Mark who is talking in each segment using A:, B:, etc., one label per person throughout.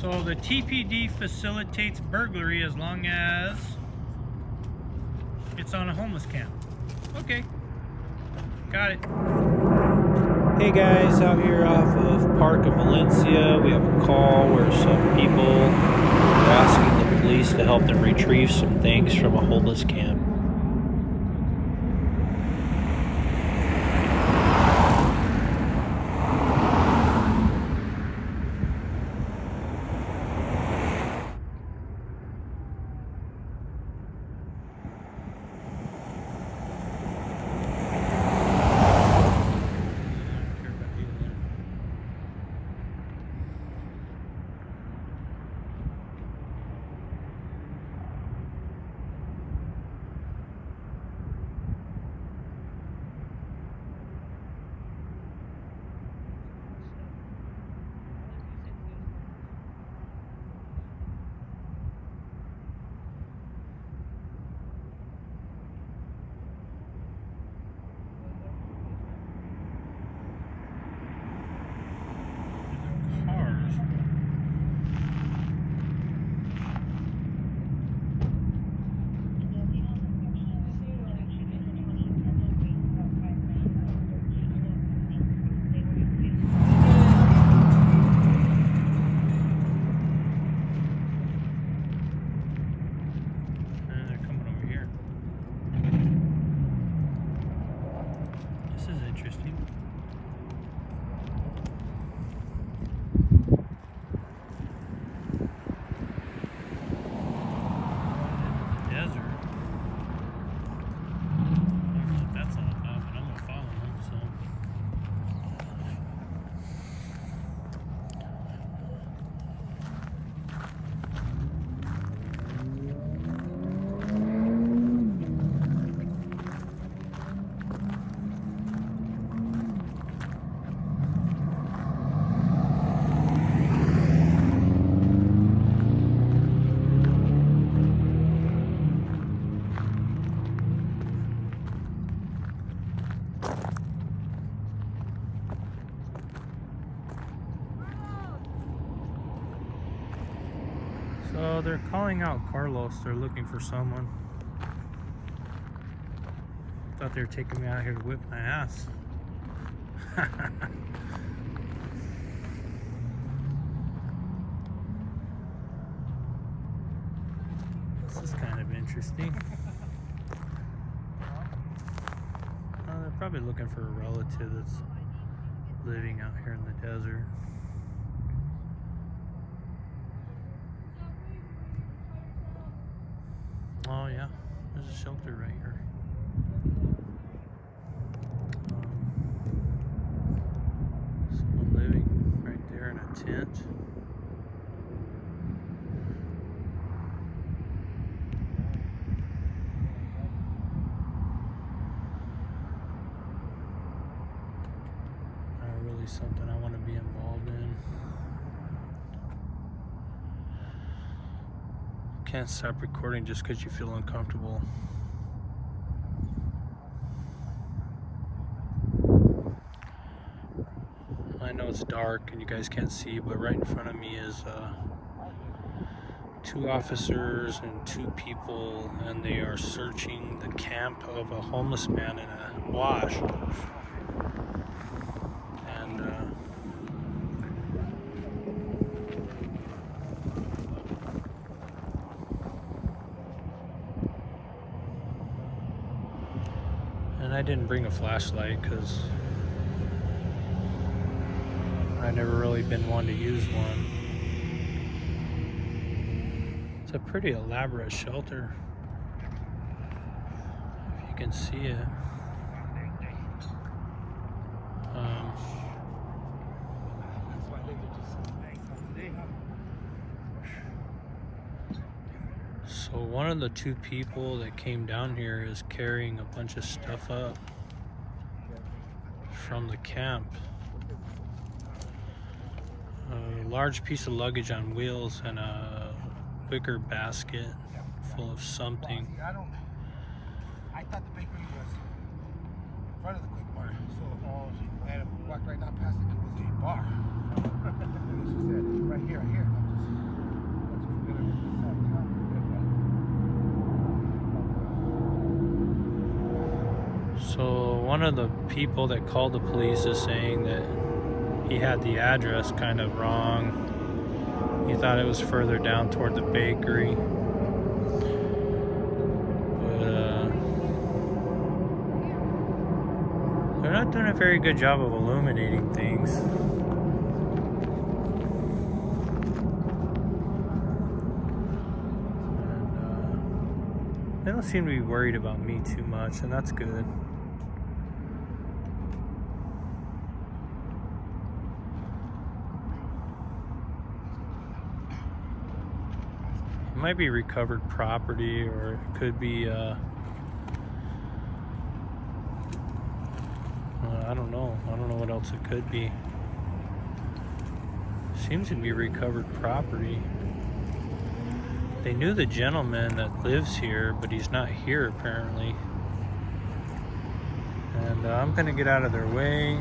A: So the TPD facilitates burglary as long as it's on a homeless camp. Okay, got it.
B: Hey guys, out here off of Park of Valencia, we have a call where some people are asking the police to help them retrieve some things from a homeless camp.
A: So they're calling out Carlos. They're looking for someone. Thought they were taking me out here to whip my ass. This is kind of interesting. They're probably looking for a relative that's living out here in the desert. Oh yeah, there's a shelter right here. Someone living right there in a tent. Not really something I want to be involved in. Can't stop recording just because you feel uncomfortable. I know it's dark and you guys can't see, but right in front of me is two officers and two people, and they are searching the camp of a homeless man in a wash. And I didn't bring a flashlight because I've never really been one to use one. It's a pretty elaborate shelter, if you can see it. So one of the two people that came down here is carrying a bunch of stuff up from the camp. A large piece of luggage on wheels and a wicker basket full of something.
C: I thought the bakery was in front of the quick bar, so I walked right down past it. It was a bar. And she said, right here.
A: So one of the people that called the police is saying that he had the address kind of wrong. He thought it was further down toward the bakery. But they're not doing a very good job of illuminating things. And they don't seem to be worried about me too much, and that's good. It might be recovered property, or it could be I don't know. I don't know what else it could be. Seems to be recovered property. They knew the gentleman that lives here, but he's not here apparently. And I'm gonna get out of their way.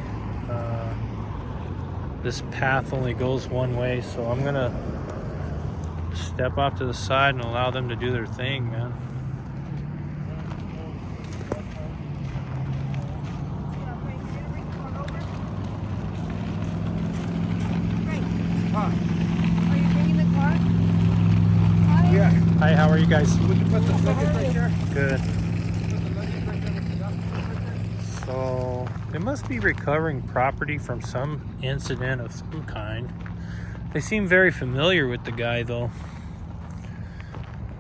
A: This path only goes one way, so I'm gonna step off to the side and allow them to do their thing, man.
D: Are you bringing the car?
C: Yeah.
A: Hi, how are you guys?
C: Would you put the luggage right there?
A: Good.
C: Put the luggage right there with the doctor right there?
A: So they must be recovering property from some incident of some kind. They seem very familiar with the guy though.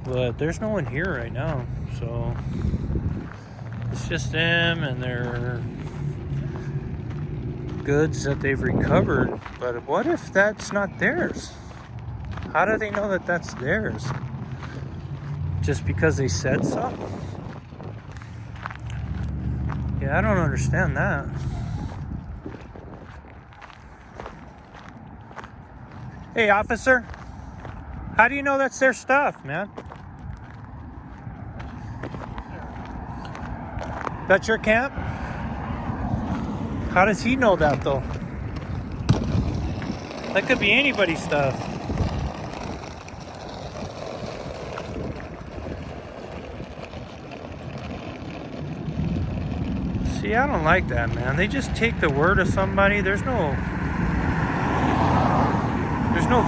A: But there's no one here right now. So it's just them and their goods that they've recovered. But what if that's not theirs? How do they know that that's theirs? Just because they said so? Yeah, I don't understand that. Hey, officer. How do you know that's their stuff, man? That's your camp? How does he know that, though? That could be anybody's stuff. See, I don't like that, man. They just take the word of somebody. There's no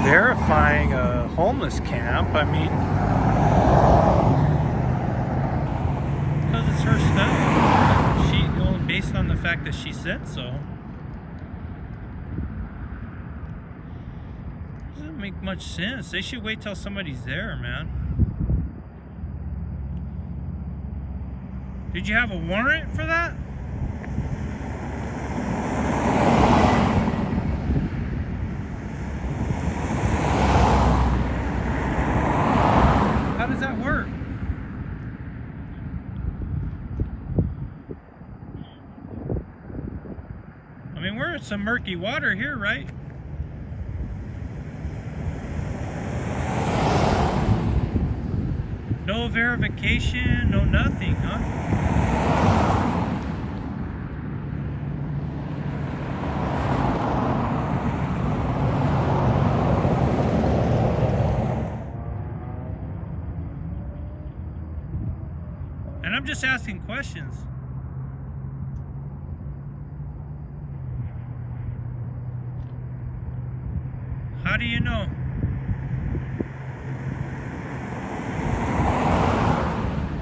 A: verifying a homeless camp. I mean, because it's her stuff. She, well, based on the fact that she said so. Doesn't make much sense. They should wait till somebody's there, man. Did you have a warrant for that? How does that work? I mean, we're in some murky water here, right? No verification, no nothing, huh? And I'm just asking questions. How do you know?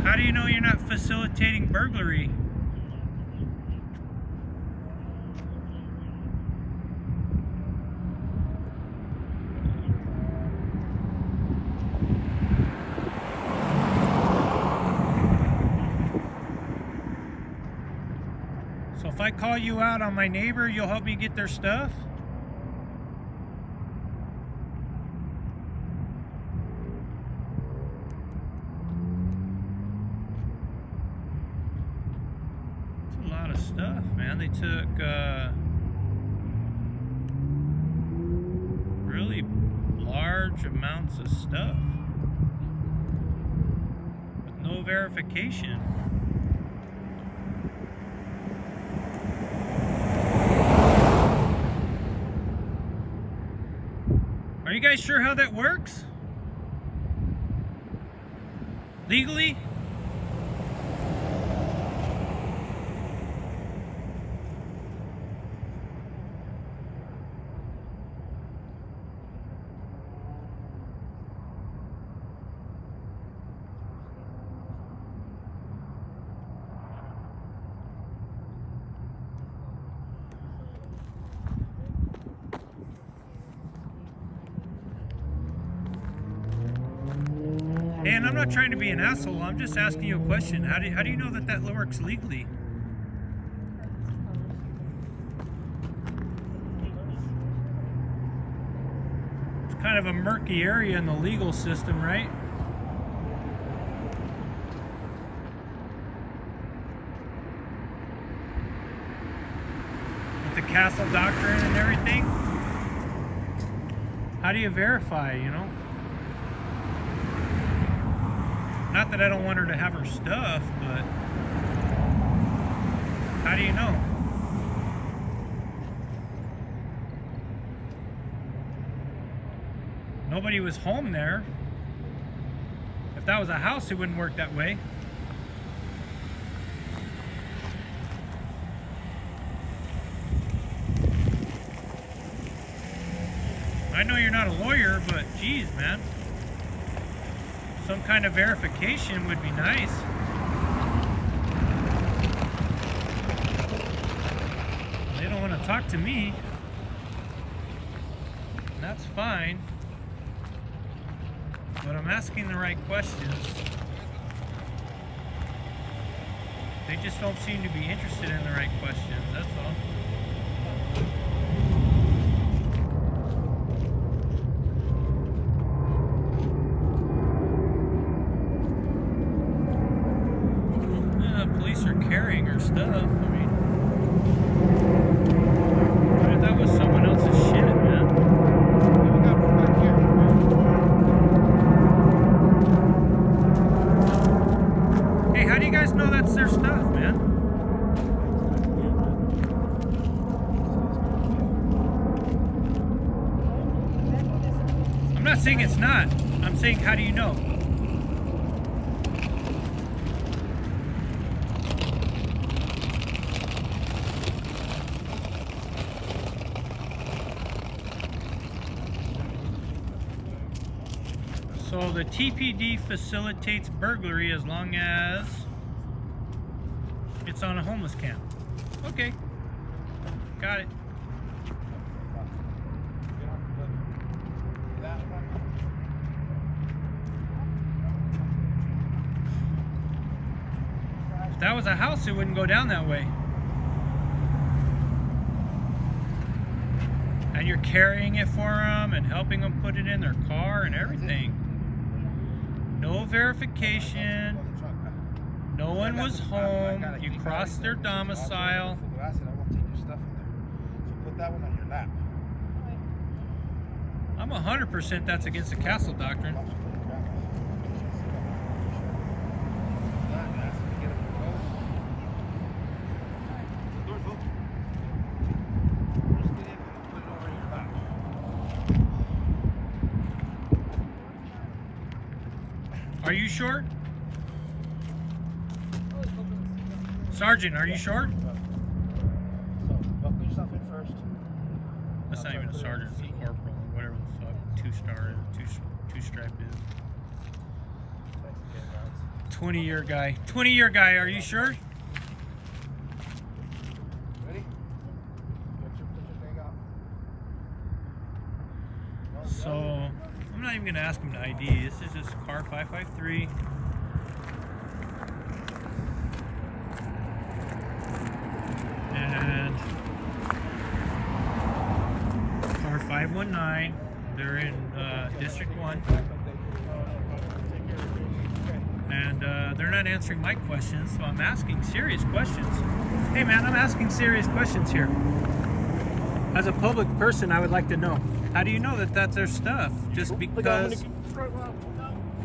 A: How do you know you're not facilitating burglary? So if I call you out on my neighbor, you'll help me get their stuff? That's a lot of stuff, man. They took really large amounts of stuff with no verification. Are you guys sure how that works? Legally? And I'm not trying to be an asshole. I'm just asking you a question. How do you know that works legally? It's kind of a murky area in the legal system, right? With the castle doctrine and everything. How do you verify, you know? Not that I don't want her to have her stuff, but how do you know? Nobody was home there. If that was a house, it wouldn't work that way. I know you're not a lawyer, but geez, man. Some kind of verification would be nice. They don't want to talk to me. And that's fine. But I'm asking the right questions. They just don't seem to be interested in the right questions, that's all. Police are carrying her stuff. I mean, what if that was someone else's shit, man?
C: We got one back here.
A: Hey, how do you guys know that's their stuff, man? I'm not saying it's not. I'm saying, how do you know? So the TPD facilitates burglary as long as it's on a homeless camp. Okay. Got it. If that was a house, it wouldn't go down that way. And you're carrying it for them and helping them put it in their car and everything. No verification. No one was home. You crossed their domicile.
C: I said, I won't take your stuff in there. So put that one on your lap.
A: I'm 100% that's against the castle doctrine. Are you short? Sergeant, are you short?
C: Buckle yourself in first.
A: That's not even a sergeant, it's a corporal, or whatever the fuck, two-stripe is. 20-year guy. 20-year guy, are you sure?
C: Ready? Put your thing out.
A: So, I'm not even going to ask him to ID. This is just car 553. And car 519. They're in District 1. And they're not answering my questions, so I'm asking serious questions. Hey man, I'm asking serious questions here. As a public person, I would like to know. How do you know that that's their stuff? Just because...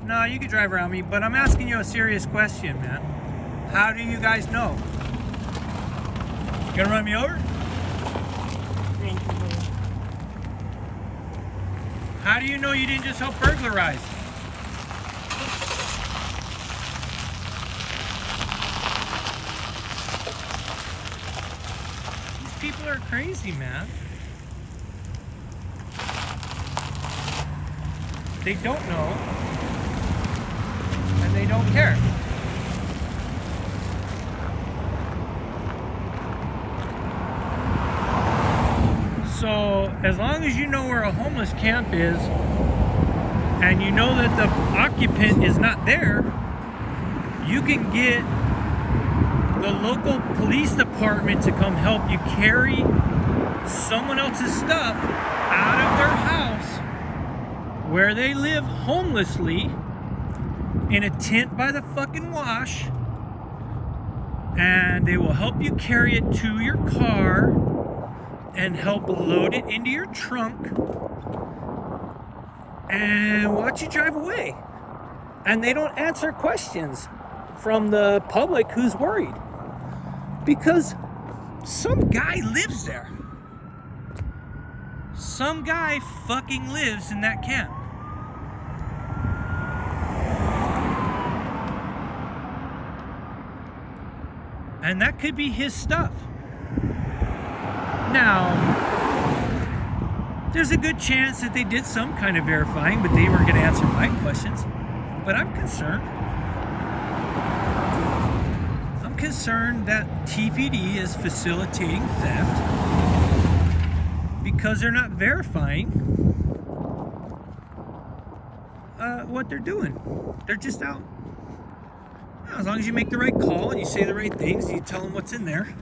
A: No, you can drive around me, but I'm asking you a serious question, man. How do you guys know? You gonna run me over? How do you know you didn't just help burglarize? These people are crazy, man. They don't know, and they don't care. So, as long as you know where a homeless camp is, and you know that the occupant is not there, you can get the local police department to come help you carry someone else's stuff out of their house where they live homelessly in a tent by the fucking wash, and they will help you carry it to your car and help load it into your trunk and watch you drive away. And they don't answer questions from the public who's worried, because some guy lives there. Some guy fucking lives in that camp. And that could be his stuff. Now, there's a good chance that they did some kind of verifying, but they weren't going to answer my questions. But I'm concerned. I'm concerned that TPD is facilitating theft because they're not verifying what they're doing. They're just out. As long as you make the right call and you say the right things, you tell them what's in there.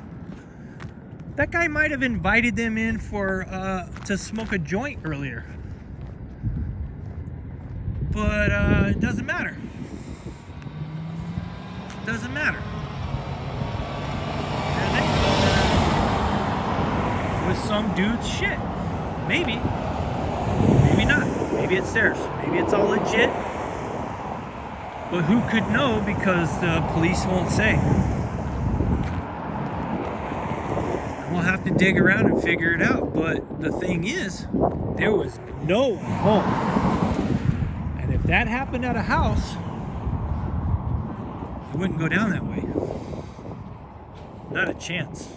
A: That guy might have invited them in for to smoke a joint earlier, but it doesn't matter. Doesn't matter. There they go with some dude's shit. Maybe, maybe not. Maybe it's theirs. Maybe it's all legit. But who could know, because the police won't say. We'll have to dig around and figure it out. But the thing is, there was no one home. And if that happened at a house, it wouldn't go down that way. Not a chance.